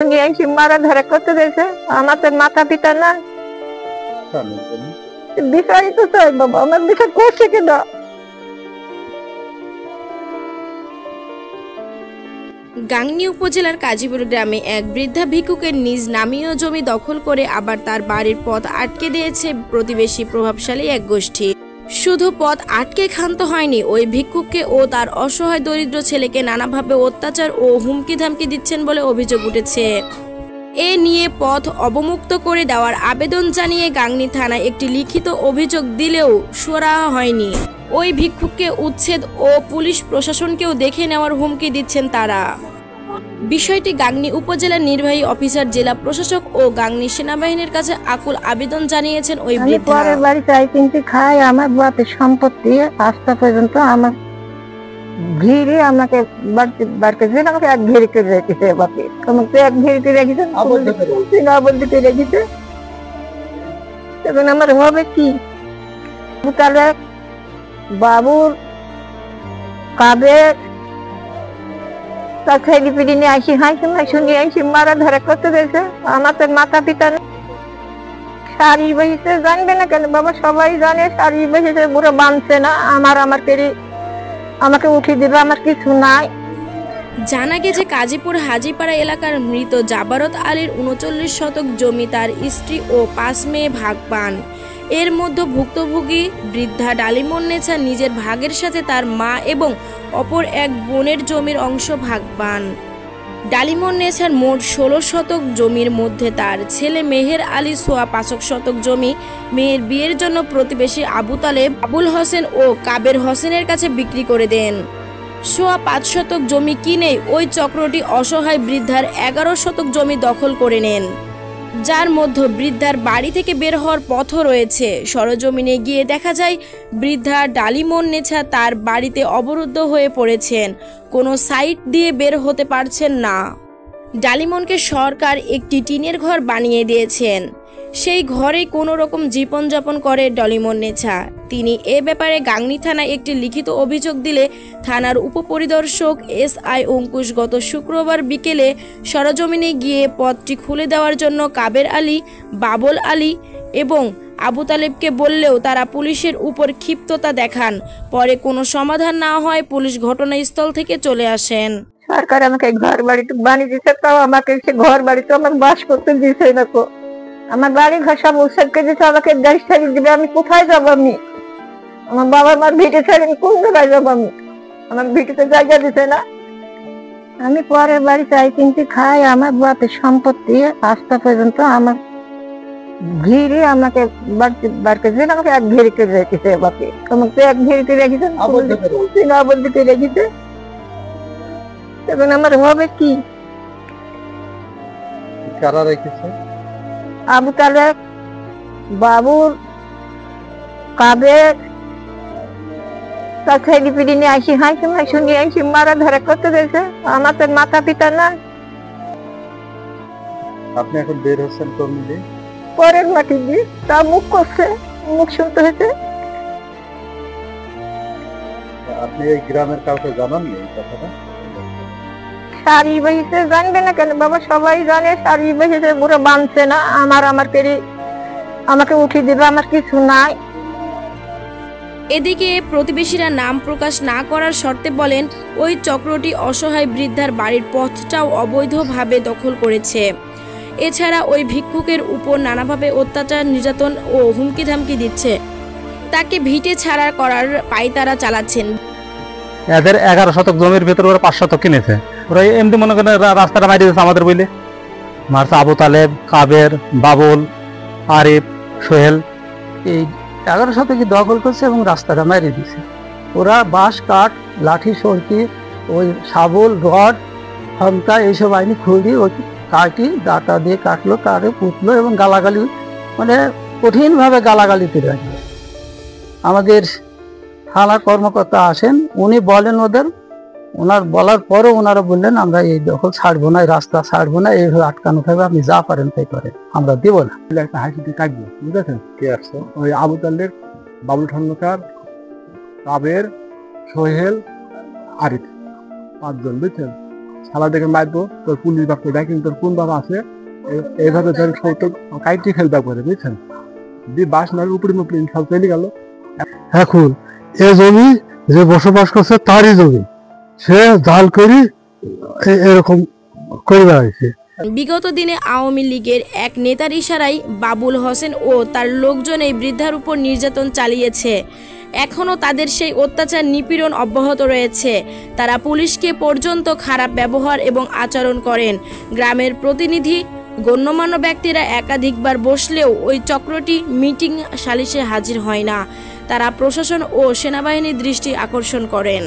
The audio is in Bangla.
মারা ধরে করতে দিয়েছে আমাদের মাথা পিতা না বিষয় তো চাই বাবা, আমার বিষয় করছে কিনা। গাংনী উপজেলার কাজীপুর গ্রামে এক বৃদ্ধা ভিক্ষুকের নিজ নামীয় জমি দখল করে আবার তার বাড়ির পথ আটকে দিয়েছে প্রতিবেশী প্রভাবশালী এক গোষ্ঠী। শুধু পথ আটকে ক্ষান্ত হয়নি, ওই ভিক্ষুককে ও তার অসহায় দরিদ্র ছেলেকে নানাভাবে অত্যাচার ও হুমকি ধামকি দিচ্ছেন বলে অভিযোগ উঠেছে। এ নিয়ে পথ অবমুক্ত করে দেওয়ার আবেদন জানিয়ে গাংনী থানায় একটি লিখিত অভিযোগ দিলেও সুরাহা হয়নি। ওই ভিক্ষুককে উচ্ছেদ ও পুলিশ প্রশাসনকেও দেখে নেওয়ার হুমকি দিচ্ছেন তারা। বিষয়টি গাংনী উপজেলার নির্বাহী অফিসার, জেলা প্রশাসক ও গাংনী সেনাবাহিনীর কাছে আকুল আবেদন জানিয়েছেন ওই বৃদ্ধা। পরের বাড়ি চাই কিনতে খাই, আমার বাপের সম্পত্তি আস্থা পর্যন্ত আমার ঘিরে আমাকে বাড়িতে আমাকে এক ঘিরে করে রেখেছে বাপে, আমাকে এক ঘিরে করে রেখেছে, আবদ্ধ রেখেছে। তখন আমার হবে কি, তাহলে বাবুর কাবের তার ছেলে পিড়ি নিয়ে আসি, শুনি আসি মারা ধরে করতে দিয়েছে আমাদের মাথা পিতা। শাড়ি বসেছে, জানবে না কেন বাবা, সবাই জানে শাড়ি বসেছে, বুড়ো বাঁধছে না, আমাকে উঠিয়ে দিবে, আমার কিছু নাই। জানা গেছে কাজীপুর হাজীপাড়া এলাকার মৃত জাবারত আলীর ৩৯ শতক জমি তার স্ত্রী ও ৫ মেয়ে ভাগ পান। এর মধ্যে ভুক্তভোগী বৃদ্ধা ডালিমন্নেছা নিজের ভাগের সাথে তার মা এবং অপর এক বোনের জমির অংশ ভাগ পান। ডালিমন্নেছার মোট ১৬ শতক জমির মধ্যে তার ছেলে মেহের আলী সোয়া ৫ শতক জমি মেয়ের বিয়ের জন্য প্রতিবেশী আবু তালেব, আবুল হোসেন ও কাবের হোসেনের কাছে বিক্রি করে দেন। সোয়া ৫ শতক জমি কিনে ওই চক্রটি অসহায় বৃদ্ধার ১১ শতক জমি দখল করে নেন, যার মধ্যে বৃদ্ধার বাড়ি থেকে বের হওয়ার পথও রয়েছে। সরজমিনে গিয়ে দেখা যায় বৃদ্ধা ডালিমন্নেছা তার বাড়িতে অবরুদ্ধ হয়ে পড়েছেন, কোনো সাইট দিয়ে বের হতে পারছেন না। ডালিমনকে সরকার একটি টিনের ঘর বানিয়ে দিয়েছেন, সেই ঘরেই কোনো রকম জীবনযাপন করে ডালিমন্নেছা। তিনি এ ব্যাপারে গাংনী থানায় একটি লিখিত অভিযোগ দিলে থানার উপপরিদর্শক SI অঙ্কুশ গত শুক্রবার বিকেলে সরজমিনে গিয়ে পথটি খুলে দেওয়ার জন্য কাবের আলী, বাবল আলী এবং আবু তালেবকে বললেও তারা পুলিশের উপর ক্ষিপ্ততা দেখান। পরে কোনো সমাধান না হয় পুলিশ ঘটনাস্থল থেকে চলে আসেন। সরকার আমাকে ঘর বাড়ি বানিয়ে দিচ্ছে, তাও আমাকে সে ঘর বাড়ি তো আমার বাস করতে দিচ্ছে না। আমার বাড়ি ঘর সব উৎসবকে দিচ্ছে, আমাকে গাড়ি ছাড়িয়ে দিবে, আমি কোথায় যাবো? আমি আমার বাবা মার ভিটে ছাড়ি কোন জায়গায় যাবো? আমার ভিটেতে জায়গা দিচ্ছে না। আমি পরের বাড়ি চাই কিনতে খাই, আমার বাপের সম্পত্তি আস্থা পর্যন্ত আমার ঘিরে আমাকে বাড়িতে আমাকে এক ঘিরে করে রেখেছে বাপে, আমাকে এক ঘিরে করে রেখেছে, আবদ্ধ করে রেখেছে। তখন আমার হবে কি, কারা রেখেছে? আবু তালেব, বাবুর কাবের তার ছেলে পিড়ি নিয়ে আসি, শুনি আসি মারা ধরে করতে দিয়েছে আমাদের মাথা পিতা না। আপনি এখন বের হচ্ছেন কোন দিকে? পরের মাটি দিয়ে তা মুখ করছে, মুখ শুনতে হয়েছে। আপনি এই গ্রামের কাউকে জানাননি এই কথাটা? শাড়ি বসেছে, জানবে না কেন বাবা, সবাই জানে শাড়ি বসেছে, বুড়ো বাঁধছে না, আমাকে উঠিয়ে দিবে, আমার কিছু নাই। এদিকে প্রতিবেশীরা নাম প্রকাশ না করার শর্তে বলেন, ওই চক্রটি অসহায় বৃদ্ধার বাড়ির পথটাও অবৈধভাবে দখল করেছে। এছাড়া ওই ভিক্ষুকের উপর নানাভাবে অত্যাচার, নির্যাতন ও হুমকি ধামকি দিচ্ছে, তাকে ভিটে ছাড়া করার পায়তারা চালাচ্ছেন। এদের 11 শতক জমির ভেতরে ওরা 5 শতক কিনেছে। ওরা এমনি মনে করেন রাস্তাটা মারি দিয়েছে আমাদের বইলে, মারছে আবু তালেব, কাবের, বাবুল, আরিফ, সোহেল। এই 11 শতকে দখল করছে এবং রাস্তাটা মারিয়ে দিছে। ওরা বাঁশ, কাঠ, লাঠি, সরকি, ওই শাবল, রড, হমকা এইসব আইনি খুঁড়ি ওই কাটি দাঁতা দিয়ে কাটলো, কাটে পুতলো এবং গালাগালি, মানে কঠিনভাবে গালাগালিতে রাখলো। আমাদের থানা কর্মকর্তা আসেন, উনি বলেন ওনার বলার পরও ওনারা বললেন আমরা এই দখল ছাড়বো না, এই রাস্তা ছাড়বো না, এইভাবে আটকানো থাকবে, আপনি যা পারেন তাই করেন, আমরা দিব না। একটা হাসিতে কাটবো, বুঝেছেন? কে আসছে? ওই আবু তালেব, বাবুল খন্দকার, কাবের, সোহেল, আরিফ, 5 জন, বুঝছেন? সালা দেখে মারবো, তোর পুলিশ বাপকে দেয়, কিন্তু তোর কোন বাবা আছে এইভাবে ধরেন সৌতক কাইটি ফেলবা করে, বুঝছেন? বাস নয় উপরে মুপড়ে সব চলে গেল। এখন এ জমি যে বসবাস করছে তারই জমি, সে জাল করি এরকম করে বেড়াইছে। বিগত দিনে আওয়ামী লীগের এক নেতার ইশারায় বাবুল হোসেন ও তার লোকজন এই বৃদ্ধার উপর নির্যাতন চালিয়েছে। এখনও তাদের সেই অত্যাচার নিপীড়ন অব্যাহত রয়েছে। তারা পুলিশকে পর্যন্ত খারাপ ব্যবহার এবং আচরণ করেন। গ্রামের প্রতিনিধি গণ্যমান্য ব্যক্তিরা একাধিকবার বসলেও ওই চক্রটি মিটিং সালিশে হাজির হয় না। তারা প্রশাসন ও সেনাবাহিনীর দৃষ্টি আকর্ষণ করেন।